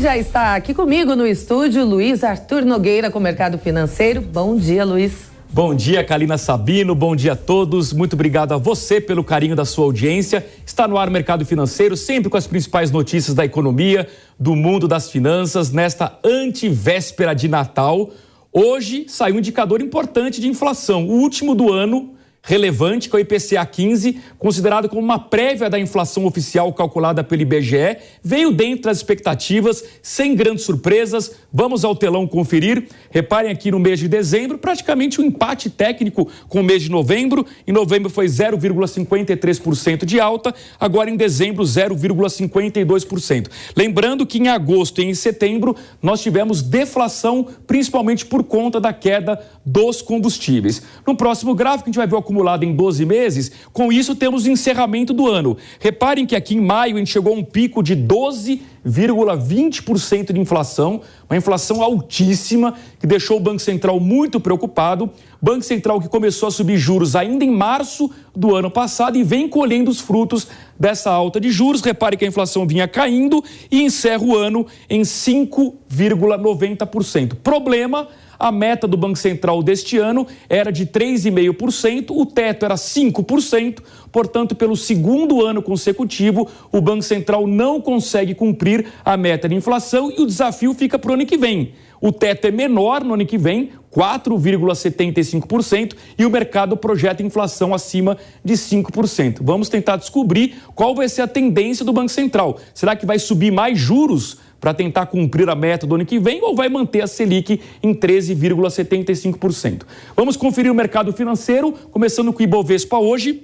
já está aqui comigo no estúdio Luiz Arthur Nogueira com o Mercado Financeiro. Bom dia, Luiz. Bom dia, Kalina Sabino, bom dia a todos. Muito obrigado a você pelo carinho da sua audiência. Está no ar o Mercado Financeiro, sempre com as principais notícias da economia, do mundo das finanças, nesta antevéspera de Natal. Hoje saiu um indicador importante de inflação, o último do ano, relevante, que é o IPCA 15, considerado como uma prévia da inflação oficial calculada pelo IBGE, veio dentro das expectativas, sem grandes surpresas. Vamos ao telão conferir. Reparem aqui no mês de dezembro, praticamente um empate técnico com o mês de novembro. Em novembro foi 0,53% de alta, agora em dezembro 0,52%. Lembrando que em agosto e em setembro nós tivemos deflação, principalmente por conta da queda dos combustíveis. No próximo gráfico a gente vai ver o acumulado em 12 meses, com isso temos o encerramento do ano. Reparem que aqui em maio a gente chegou a um pico de 12,20% de inflação, uma inflação altíssima que deixou o Banco Central muito preocupado. Banco Central que começou a subir juros ainda em março do ano passado e vem colhendo os frutos dessa alta de juros. Repare que a inflação vinha caindo e encerra o ano em 5,90%. Problema: a meta do Banco Central deste ano era de 3,5%, o teto era 5%, portanto, pelo segundo ano consecutivo, o Banco Central não consegue cumprir a meta de inflação e o desafio fica para o ano que vem. O teto é menor no ano que vem, 4,75%, e o mercado projeta inflação acima de 5%. Vamos tentar descobrir qual vai ser a tendência do Banco Central. Será que vai subir mais juros para tentar cumprir a meta do ano que vem ou vai manter a Selic em 13,75%? Vamos conferir o mercado financeiro, começando com o Ibovespa hoje,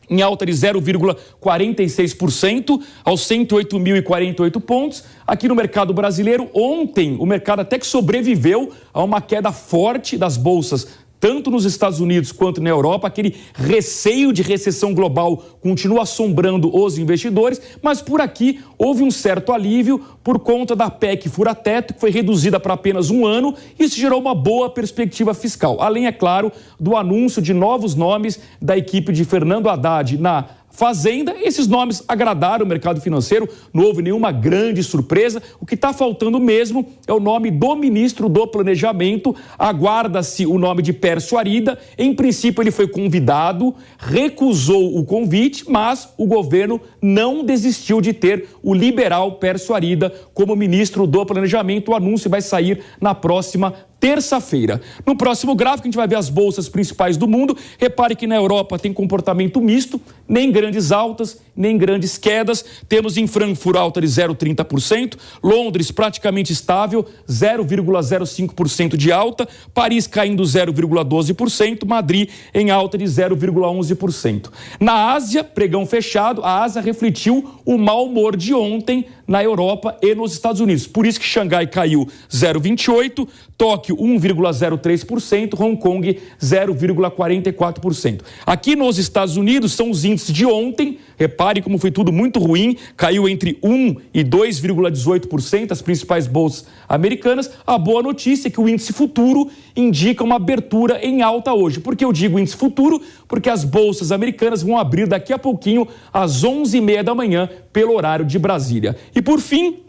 em alta de 0,46% aos 108.048 pontos. Aqui no mercado brasileiro, ontem o mercado até que sobreviveu a uma queda forte das bolsas, tanto nos Estados Unidos quanto na Europa. Aquele receio de recessão global continua assombrando os investidores, mas por aqui houve um certo alívio por conta da PEC fura-teto, que foi reduzida para apenas um ano. Isso gerou uma boa perspectiva fiscal. Além, é claro, do anúncio de novos nomes da equipe de Fernando Haddad na Fazenda. Esses nomes agradaram o mercado financeiro, não houve nenhuma grande surpresa. O que está faltando mesmo é o nome do ministro do Planejamento. Aguarda-se o nome de Pércio Arida. Em princípio, ele foi convidado, recusou o convite, mas o governo não desistiu de ter o liberal Pércio Arida como ministro do Planejamento. O anúncio vai sair na próxima terça-feira. No próximo gráfico, a gente vai ver as bolsas principais do mundo. Repare que na Europa tem comportamento misto, nem grandes altas, nem grandes quedas. Temos em Frankfurt alta de 0,30%, Londres praticamente estável, 0,05% de alta, Paris caindo 0,12%, Madrid em alta de 0,11%. Na Ásia, pregão fechado, a Ásia refletiu o mau humor de ontem na Europa e nos Estados Unidos. Por isso que Xangai caiu 0,28%, Tóquio 1,03%, Hong Kong 0,44%. Aqui nos Estados Unidos são os índices de ontem. Repare como foi tudo muito ruim, caiu entre 1% e 2,18% as principais bolsas americanas. A boa notícia é que o índice futuro indica uma abertura em alta hoje. Por que eu digo índice futuro? Porque as bolsas americanas vão abrir daqui a pouquinho às 11h30 da manhã pelo horário de Brasília. E por fim,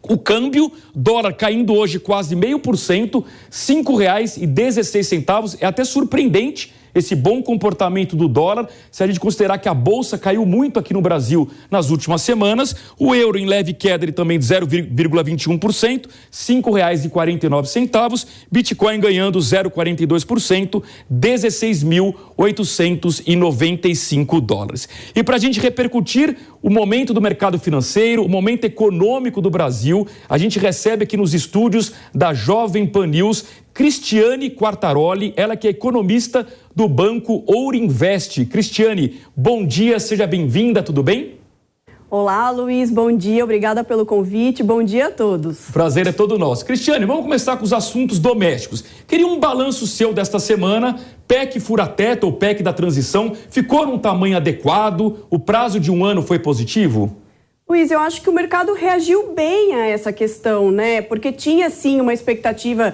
o câmbio, dólar caindo hoje quase 0,5%, R$ 5,16. É até surpreendente esse bom comportamento do dólar, se a gente considerar que a bolsa caiu muito aqui no Brasil nas últimas semanas. O euro em leve queda ele também de 0,21%, R$ 5,49. Bitcoin ganhando 0,42%, 16.895 dólares. E para a gente repercutir o momento do mercado financeiro, o momento econômico do Brasil, a gente recebe aqui nos estúdios da Jovem Pan News Cristiane Quartaroli, ela que é economista do Banco Ourinvest. Cristiane, bom dia, seja bem-vinda, tudo bem? Olá, Luiz, bom dia, obrigada pelo convite, bom dia a todos. O prazer é todo nosso. Cristiane, vamos começar com os assuntos domésticos. Queria um balanço seu desta semana. PEC fura-teto ou PEC da transição ficou num tamanho adequado? O prazo de um ano foi positivo? Luiz, eu acho que o mercado reagiu bem a essa questão, né? Porque tinha, sim, uma expectativa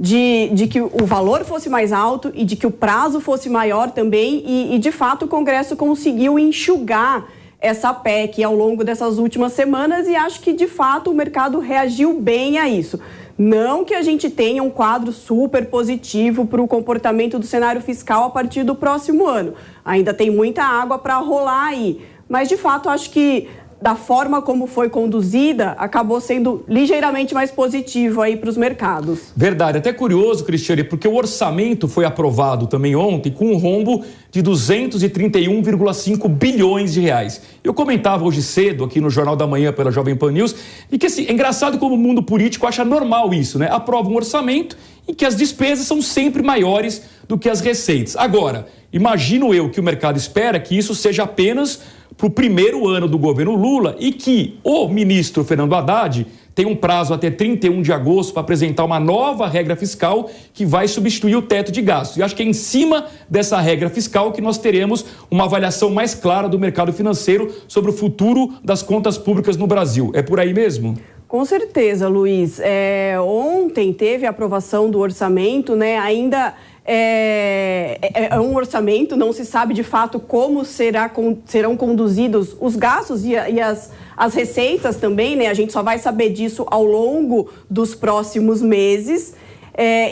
de que o valor fosse mais alto e de que o prazo fosse maior também e de fato, o Congresso conseguiu enxugar essa PEC ao longo dessas últimas semanas e acho que, de fato, o mercado reagiu bem a isso. Não que a gente tenha um quadro super positivo para o comportamento do cenário fiscal a partir do próximo ano. Ainda tem muita água para rolar aí. Mas, de fato, acho que da forma como foi conduzida, acabou sendo ligeiramente mais positivo aí para os mercados. Verdade, até curioso, Cristiane, porque o orçamento foi aprovado também ontem com um rombo de 231,5 bilhões de reais. Eu comentava hoje cedo aqui no Jornal da Manhã pela Jovem Pan News, e que assim, é engraçado como o mundo político acha normal isso, né? Aprova um orçamento em que as despesas são sempre maiores do que as receitas. Agora, imagino eu que o mercado espera que isso seja apenas para o primeiro ano do governo Lula e que o ministro Fernando Haddad tem um prazo até 31 de agosto para apresentar uma nova regra fiscal que vai substituir o teto de gastos. E acho que é em cima dessa regra fiscal que nós teremos uma avaliação mais clara do mercado financeiro sobre o futuro das contas públicas no Brasil. É por aí mesmo? Com certeza, Luiz. Ontem teve a aprovação do orçamento, né? Ainda é um orçamento, não se sabe de fato como serão conduzidos os gastos e as receitas também, né? A gente só vai saber disso ao longo dos próximos meses.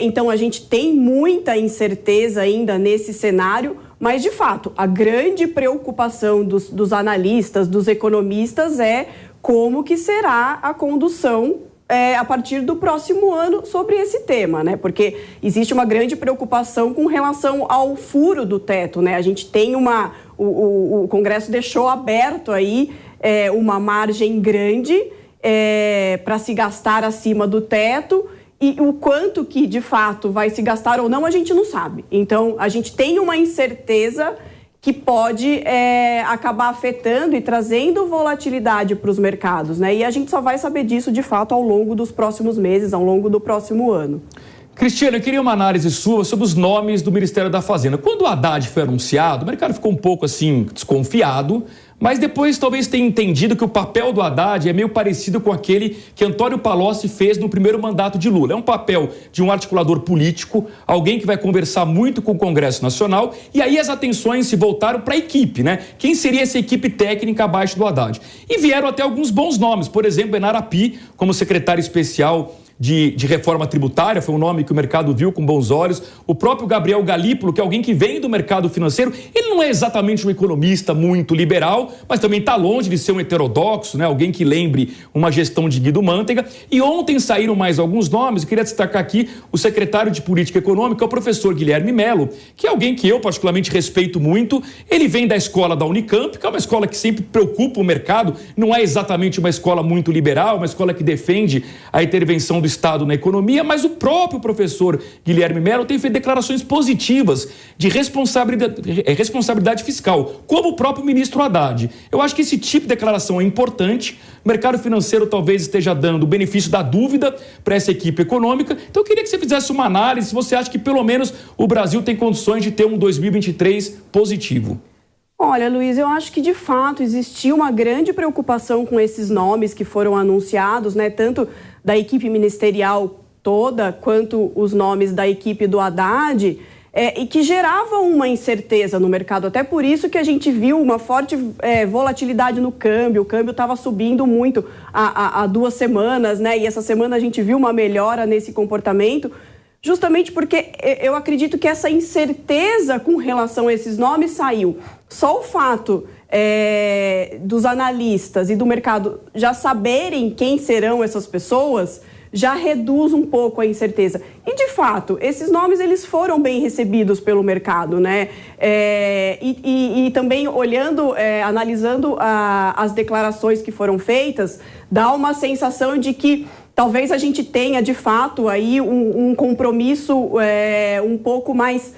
Então, a gente tem muita incerteza ainda nesse cenário, mas, de fato, a grande preocupação dos analistas, dos economistas é como que será a condução a partir do próximo ano sobre esse tema, né? Porque existe uma grande preocupação com relação ao furo do teto, né? A gente tem o Congresso deixou aberto aí uma margem grande para se gastar acima do teto e o quanto que de fato vai se gastar ou não a gente não sabe. Então a gente tem uma incerteza que pode acabar afetando e trazendo volatilidade para os mercados, né? E a gente só vai saber disso, de fato, ao longo dos próximos meses, ao longo do próximo ano. Cristiane, eu queria uma análise sua sobre os nomes do Ministério da Fazenda. Quando o Haddad foi anunciado, o mercado ficou um pouco assim desconfiado, mas depois talvez tenha entendido que o papel do Haddad é meio parecido com aquele que Antônio Palocci fez no primeiro mandato de Lula. É um papel de um articulador político, alguém que vai conversar muito com o Congresso Nacional, e aí as atenções se voltaram para a equipe, né? Quem seria essa equipe técnica abaixo do Haddad? E vieram até alguns bons nomes, por exemplo, Benar Api, como secretário especial de reforma tributária, foi um nome que o mercado viu com bons olhos. O próprio Gabriel Galípolo, que é alguém que vem do mercado financeiro, ele não é exatamente um economista muito liberal, mas também está longe de ser um heterodoxo, né? Alguém que lembre uma gestão de Guido Mantega. E ontem saíram mais alguns nomes, eu queria destacar aqui o secretário de Política Econômica, o professor Guilherme Mello, que é alguém que eu particularmente respeito muito. Ele vem da escola da Unicamp, que é uma escola que sempre preocupa o mercado, não é exatamente uma escola muito liberal, uma escola que defende a intervenção do Estado na economia, mas o próprio professor Guilherme Mello tem feito declarações positivas de responsabilidade fiscal, como o próprio ministro Haddad. Eu acho que esse tipo de declaração é importante. O mercado financeiro talvez esteja dando o benefício da dúvida para essa equipe econômica. Então eu queria que você fizesse uma análise, se você acha que pelo menos o Brasil tem condições de ter um 2023 positivo. Olha, Luiz, eu acho que de fato existiu uma grande preocupação com esses nomes que foram anunciados, né? Tanto da equipe ministerial toda, quanto os nomes da equipe do Haddad, e que geravam uma incerteza no mercado. Até por isso que a gente viu uma forte volatilidade no câmbio. O câmbio estava subindo muito há 2 semanas, né? E essa semana a gente viu uma melhora nesse comportamento, justamente porque eu acredito que essa incerteza com relação a esses nomes saiu. Só o fato dos analistas e do mercado já saberem quem serão essas pessoas já reduz um pouco a incerteza. E, de fato, esses nomes eles foram bem recebidos pelo mercado, né? E também olhando, analisando as declarações que foram feitas, dá uma sensação de que talvez a gente tenha, de fato, aí um compromisso um pouco mais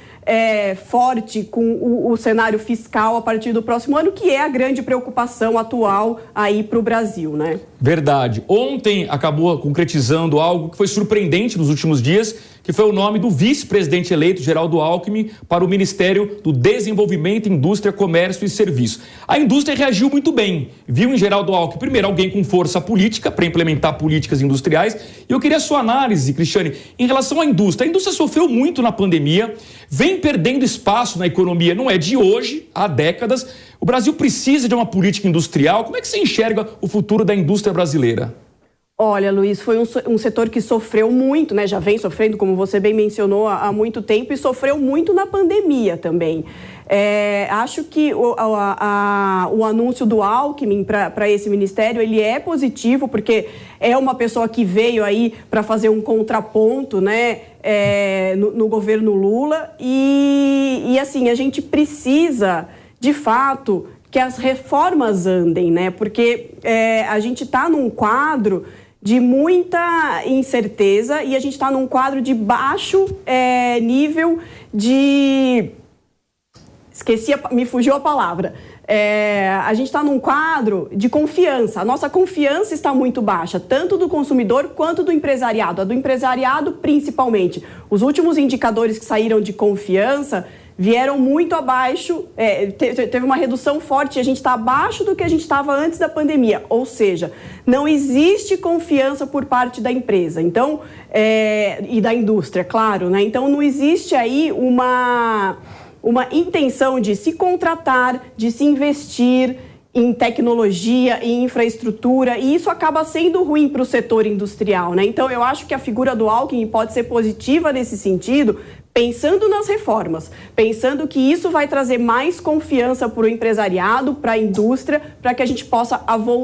forte com o cenário fiscal a partir do próximo ano, que é a grande preocupação atual aí para o Brasil, né? Verdade. Ontem acabou concretizando algo que foi surpreendente nos últimos dias, que foi o nome do vice-presidente eleito, Geraldo Alckmin, para o Ministério do Desenvolvimento, Indústria, Comércio e Serviços. A indústria reagiu muito bem. Viu em Geraldo Alckmin, primeiro, alguém com força política para implementar políticas industriais. E eu queria a sua análise, Cristiane, em relação à indústria. A indústria sofreu muito na pandemia, vem perdendo espaço na economia, não é de hoje, há décadas. O Brasil precisa de uma política industrial. Como é que você enxerga o futuro da indústria brasileira? Olha, Luiz, foi um setor que sofreu muito, né? Já vem sofrendo, como você bem mencionou, há muito tempo, e sofreu muito na pandemia também. Acho que o anúncio do Alckmin para esse ministério, ele é positivo, porque é uma pessoa que veio aí para fazer um contraponto, né, no governo Lula. E assim, a gente precisa, de fato, que as reformas andem, né? Porque a gente está num quadro de muita incerteza e a gente está num quadro de baixo nível de... me fugiu a palavra. A gente está num quadro de confiança. A nossa confiança está muito baixa, tanto do consumidor quanto do empresariado. A do empresariado, principalmente. Os últimos indicadores que saíram de confiança vieram muito abaixo, teve uma redução forte, a gente está abaixo do que a gente estava antes da pandemia, ou seja, não existe confiança por parte da empresa, então, e da indústria, claro, né? Então não existe aí uma intenção de se contratar, de se investir em tecnologia, em infraestrutura, e isso acaba sendo ruim para o setor industrial, né? Então eu acho que a figura do Alckmin pode ser positiva nesse sentido, pensando nas reformas, pensando que isso vai trazer mais confiança para o empresariado, para a indústria, para que a gente possa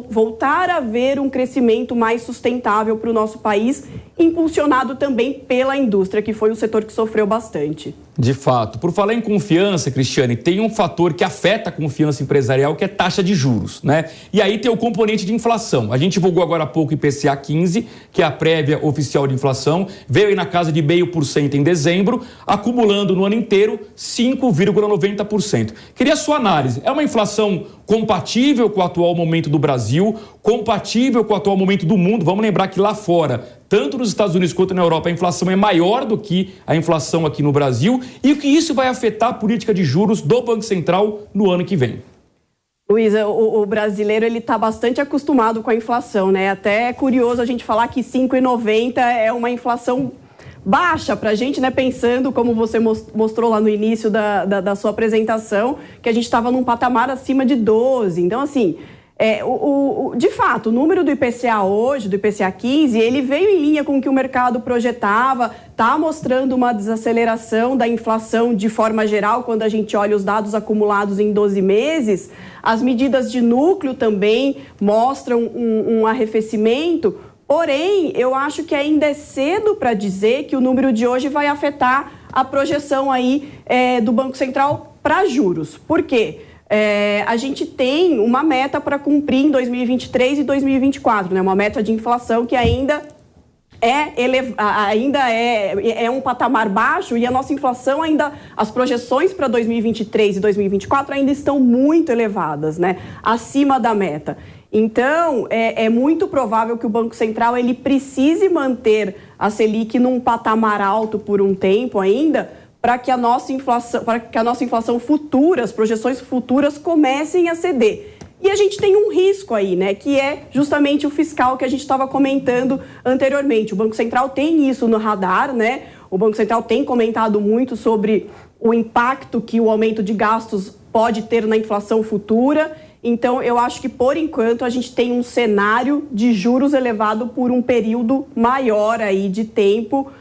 voltar a ver um crescimento mais sustentável para o nosso país, impulsionado também pela indústria, que foi o setor que sofreu bastante. De fato. Por falar em confiança, Cristiane, tem um fator que afeta a confiança empresarial, que é taxa de juros, né? E aí tem o componente de inflação. A gente divulgou agora há pouco o IPCA 15, que é a prévia oficial de inflação, veio aí na casa de 0,5% em dezembro, acumulando no ano inteiro 5,90%. Queria a sua análise. É uma inflação compatível com o atual momento do Brasil, compatível com o atual momento do mundo? Vamos lembrar que lá fora, tanto nos Estados Unidos quanto na Europa, a inflação é maior do que a inflação aqui no Brasil, e o que isso vai afetar a política de juros do Banco Central no ano que vem? Luiz, o brasileiro ele está bastante acostumado com a inflação, né? Até é curioso a gente falar que 5,90 é uma inflação baixa para a gente, né? Pensando, como você mostrou lá no início da sua apresentação, que a gente estava num patamar acima de 12. Então, assim, de fato, o número do IPCA hoje, do IPCA 15, ele veio em linha com o que o mercado projetava, está mostrando uma desaceleração da inflação de forma geral, quando a gente olha os dados acumulados em 12 meses. As medidas de núcleo também mostram um arrefecimento. Porém, eu acho que ainda é cedo para dizer que o número de hoje vai afetar a projeção aí, do Banco Central para juros. Por quê? A gente tem uma meta para cumprir em 2023 e 2024, né? Uma meta de inflação que ainda é um patamar baixo, e a nossa inflação ainda, as projeções para 2023 e 2024 ainda estão muito elevadas, né? Acima da meta. Então, é muito provável que o Banco Central ele precise manter a Selic num patamar alto por um tempo ainda, para que a nossa inflação futura, as projeções futuras comecem a ceder. E a gente tem um risco aí, né, que é justamente o fiscal que a gente estava comentando anteriormente. O Banco Central tem isso no radar, né? O Banco Central tem comentado muito sobre o impacto que o aumento de gastos pode ter na inflação futura. Então, eu acho que, por enquanto, a gente tem um cenário de juros elevado por um período maior aí de tempo,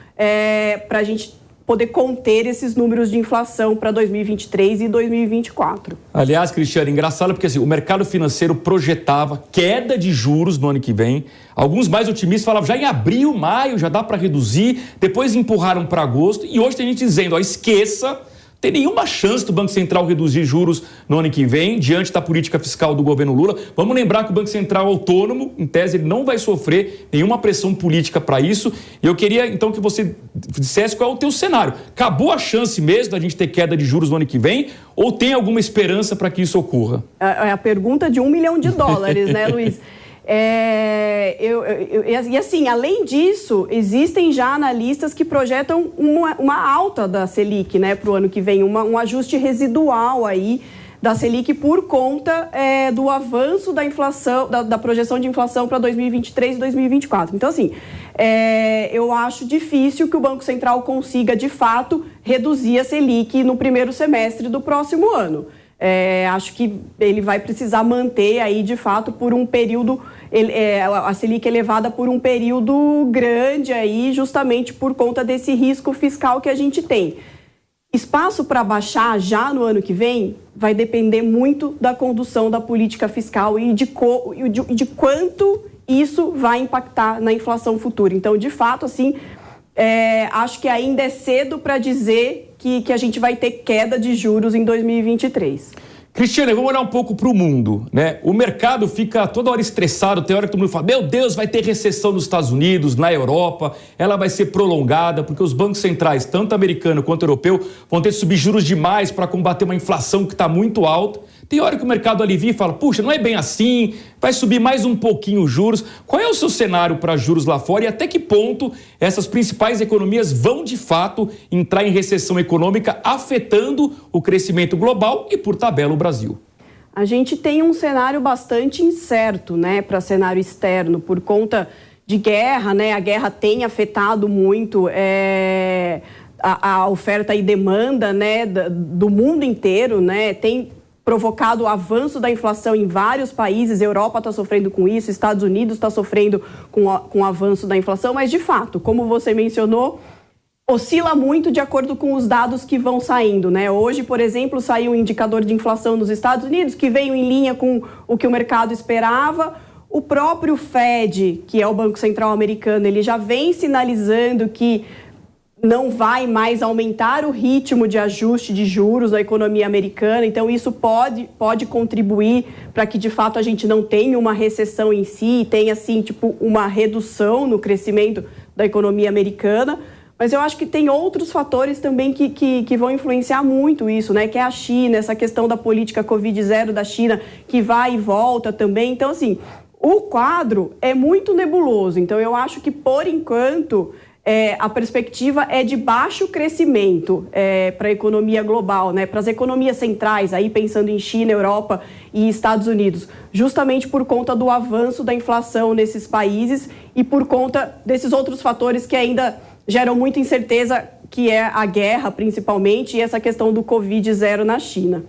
para a gente poder conter esses números de inflação para 2023 e 2024. Aliás, Cristiane, engraçado porque assim, o mercado financeiro projetava queda de juros no ano que vem. Alguns mais otimistas falavam já em abril, maio, já dá para reduzir. Depois empurraram para agosto. E hoje tem gente dizendo, esqueça. Tem nenhuma chance do Banco Central reduzir juros no ano que vem, diante da política fiscal do governo Lula. Vamos lembrar que o Banco Central é autônomo, em tese ele não vai sofrer nenhuma pressão política para isso. E eu queria, então, que você dissesse qual é o teu cenário. Acabou a chance mesmo da gente ter queda de juros no ano que vem, ou tem alguma esperança para que isso ocorra? É a pergunta de $1 milhão, né, Luiz? E assim, além disso, existem já analistas que projetam uma alta da Selic, né, para o ano que vem, um ajuste residual aí da Selic por conta do avanço da inflação, da projeção de inflação para 2023 e 2024. Então, assim, eu acho difícil que o Banco Central consiga, de fato, reduzir a Selic no primeiro semestre do próximo ano. Acho que ele vai precisar manter aí, de fato, por um período, a Selic elevada por um período grande aí, justamente por conta desse risco fiscal que a gente tem. Espaço para baixar já no ano que vem vai depender muito da condução da política fiscal e de quanto isso vai impactar na inflação futura. Então, de fato, assim, acho que ainda é cedo para dizer que a gente vai ter queda de juros em 2023. Cristiane, vamos olhar um pouco para o mundo, né? O mercado fica toda hora estressado, tem hora que todo mundo fala, meu Deus, vai ter recessão nos Estados Unidos, na Europa, ela vai ser prolongada, porque os bancos centrais, tanto americano quanto europeu, vão ter que subir juros demais para combater uma inflação que está muito alta. Tem hora que o mercado alivia e fala, puxa, não é bem assim, vai subir mais um pouquinho os juros. Qual é o seu cenário para juros lá fora e até que ponto essas principais economias vão, de fato, entrar em recessão econômica, afetando o crescimento global e, por tabela, o Brasil? A gente tem um cenário bastante incerto, né, para cenário externo, por conta de guerra, né? A guerra tem afetado muito a oferta e demanda, né, do mundo inteiro, né? Tem provocado o avanço da inflação em vários países. A Europa está sofrendo com isso, Estados Unidos está sofrendo com o avanço da inflação, mas, de fato, como você mencionou, oscila muito de acordo com os dados que vão saindo, né? Hoje, por exemplo, saiu um indicador de inflação nos Estados Unidos que veio em linha com o que o mercado esperava. O próprio Fed, que é o Banco Central americano, ele já vem sinalizando que não vai mais aumentar o ritmo de ajuste de juros na economia americana. Então, isso pode contribuir para que, de fato, a gente não tenha uma recessão em si e tenha, assim, tipo, uma redução no crescimento da economia americana. Mas eu acho que tem outros fatores também que vão influenciar muito isso, né? Que é a China, essa questão da política Covid-0 da China, que vai e volta também. Então, assim, o quadro é muito nebuloso. Então, eu acho que, por enquanto, a perspectiva é de baixo crescimento para a economia global, né? Para as economias centrais, aí pensando em China, Europa e Estados Unidos, justamente por conta do avanço da inflação nesses países e por conta desses outros fatores que ainda geram muita incerteza, que é a guerra, principalmente, e essa questão do Covid-0 na China.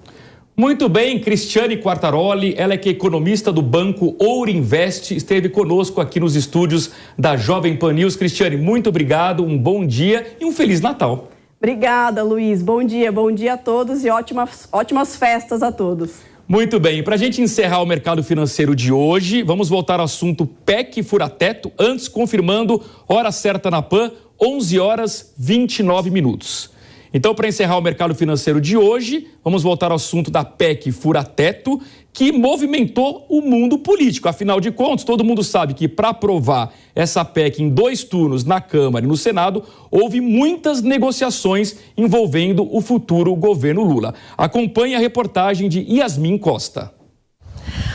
Muito bem, Cristiane Quartaroli, ela é que é economista do Banco Ouro Invest, esteve conosco aqui nos estúdios da Jovem Pan News. Cristiane, muito obrigado, um bom dia e um Feliz Natal. Obrigada, Luiz. Bom dia a todos e ótimas festas a todos. Muito bem, para a gente encerrar o mercado financeiro de hoje, vamos voltar ao assunto PEC fura-teto, antes confirmando hora certa na PAN, 11 horas 29 minutos. Então, para encerrar o mercado financeiro de hoje, vamos voltar ao assunto da PEC fura-teto, que movimentou o mundo político. Afinal de contas, todo mundo sabe que para aprovar essa PEC em 2 turnos na Câmara e no Senado, houve muitas negociações envolvendo o futuro governo Lula. Acompanhe a reportagem de Yasmin Costa.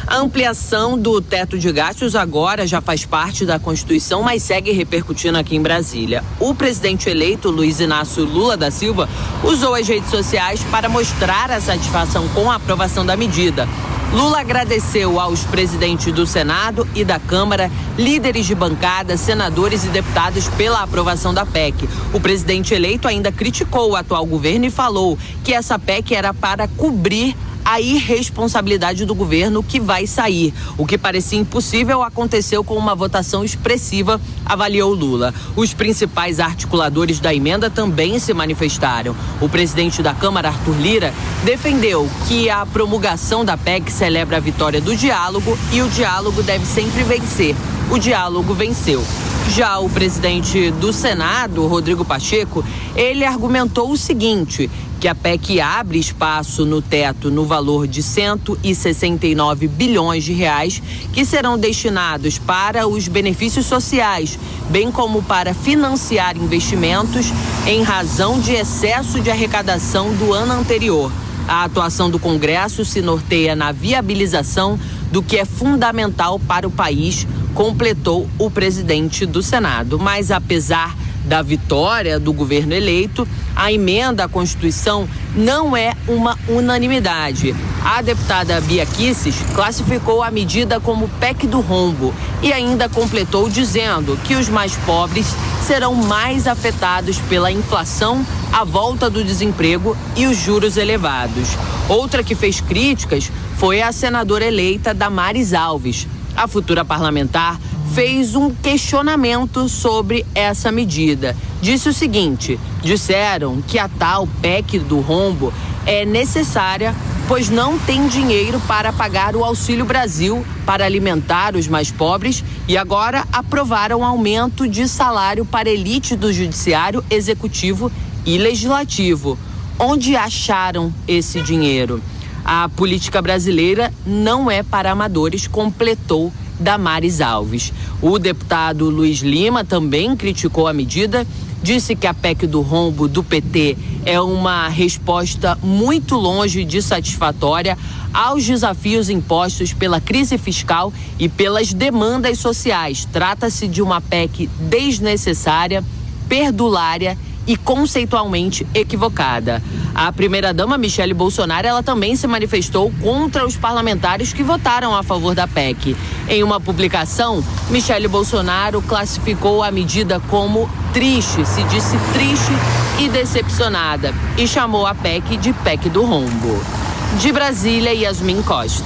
A ampliação do teto de gastos agora já faz parte da Constituição, mas segue repercutindo aqui em Brasília. O presidente eleito, Luiz Inácio Lula da Silva, usou as redes sociais para mostrar a satisfação com a aprovação da medida. Lula agradeceu aos presidentes do Senado e da Câmara, líderes de bancada, senadores e deputados pela aprovação da PEC. O presidente eleito ainda criticou o atual governo e falou que essa PEC era para cobrir a irresponsabilidade do governo que vai sair. O que parecia impossível aconteceu com uma votação expressiva, avaliou Lula. Os principais articuladores da emenda também se manifestaram. O presidente da Câmara, Arthur Lira, defendeu que a promulgação da PEC celebra a vitória do diálogo e o diálogo deve sempre vencer. O diálogo venceu. Já o presidente do Senado, Rodrigo Pacheco, ele argumentou o seguinte, que a PEC abre espaço no teto no valor de 169 bilhões de reais que serão destinados para os benefícios sociais, bem como para financiar investimentos em razão de excesso de arrecadação do ano anterior. A atuação do Congresso se norteia na viabilização do que é fundamental para o país, completou o presidente do Senado. Mas apesar da vitória do governo eleito, a emenda à Constituição não é uma unanimidade. A deputada Bia Kicis classificou a medida como PEC do rombo e ainda completou dizendo que os mais pobres serão mais afetados pela inflação, a volta do desemprego e os juros elevados. Outra que fez críticas foi a senadora eleita Damares Alves. A futura parlamentar fez um questionamento sobre essa medida. Disse o seguinte: disseram que a tal PEC do rombo é necessária, pois não tem dinheiro para pagar o Auxílio Brasil para alimentar os mais pobres e agora aprovaram aumento de salário para elite do Judiciário, Executivo e Legislativo. Onde acharam esse dinheiro? A política brasileira não é para amadores, completou Damares Alves. O deputado Luiz Lima também criticou a medida, disse que a PEC do rombo do PT é uma resposta muito longe de satisfatória aos desafios impostos pela crise fiscal e pelas demandas sociais. Trata-se de uma PEC desnecessária, perdulária e conceitualmente equivocada. A primeira-dama Michele Bolsonaro, ela também se manifestou contra os parlamentares que votaram a favor da PEC. Em uma publicação, Michele Bolsonaro classificou a medida como triste, se disse triste e decepcionada, e chamou a PEC de PEC do rombo. De Brasília, Yasmin Costa.